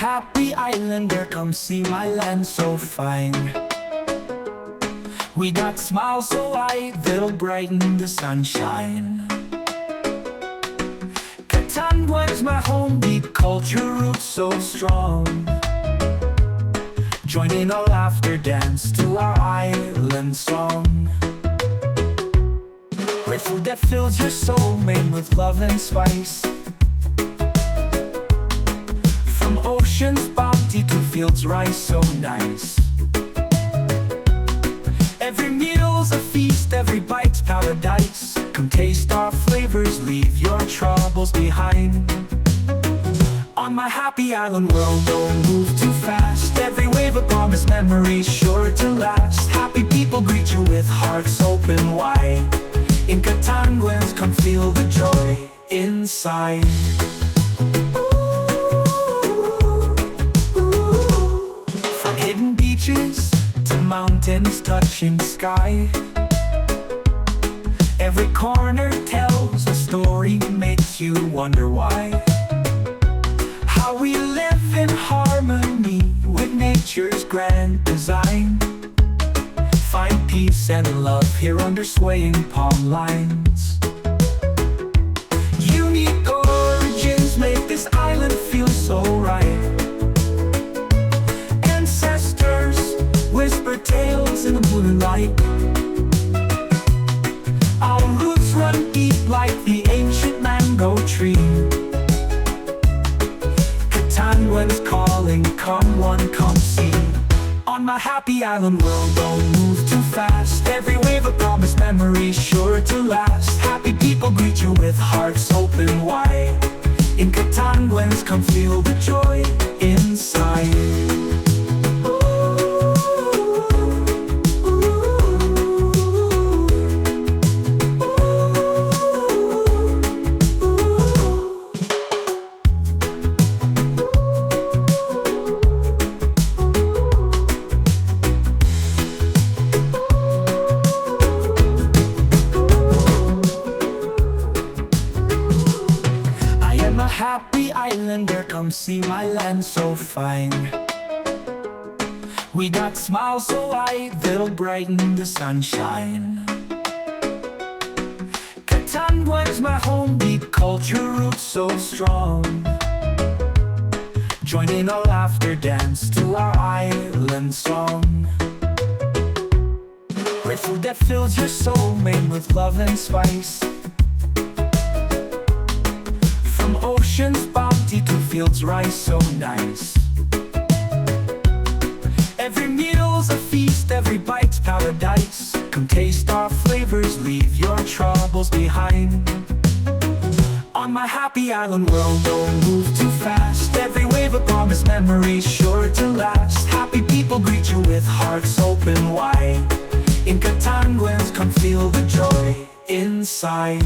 happy islander, come see my land so fine. We got smiles so white that'll brighten the sunshine. Catanduanes, my home, deep culture roots so strong. Join in a laughter dance to our island song. Great food that fills your soul, made with love and spice. From ocean's bounty to fields rice so nice. Every meal's a feast, every bite's paradise. Come taste our flavors, leave your troubles behind. On my happy island world, don't move too fast. Every wave a promise, memories sure to last. Happy people greet you with hearts open wide. In Catanduanes, come feel the joy inside. From hidden beaches to mountains touching sky, every corner tells a story, makes you wonder why. How we live in harmony with nature's grand design. Find peace and love here under swaying palm lines. Unique origins make this island feel so right. Ancestors whisper tales in the moonlight. Our roots run deep like the ancient mango tree. Catanduanes calling, come one, come see. On my happy island world, don't move too fast. Every wave a promise, memories sure to last. Happy people greet you with hearts open wide. In Catanduanes, come feel the joy inside. Happy islander, come see my land so fine. We got smiles so white that'll brighten the sunshine. Catanduanes, my home, deep culture roots so strong. Join in a laughter dance to our island song. Great food that fills your soul, made with love and spice. Ocean's bounty to fields rice so nice. Every meal's a feast, every bite's paradise. Come taste our flavors, leave your troubles behind. On my happy island world, don't move too fast. Every wave a promise, memories sure to last. Happy people greet you with hearts open wide. In Catanduanes, come feel the joy inside.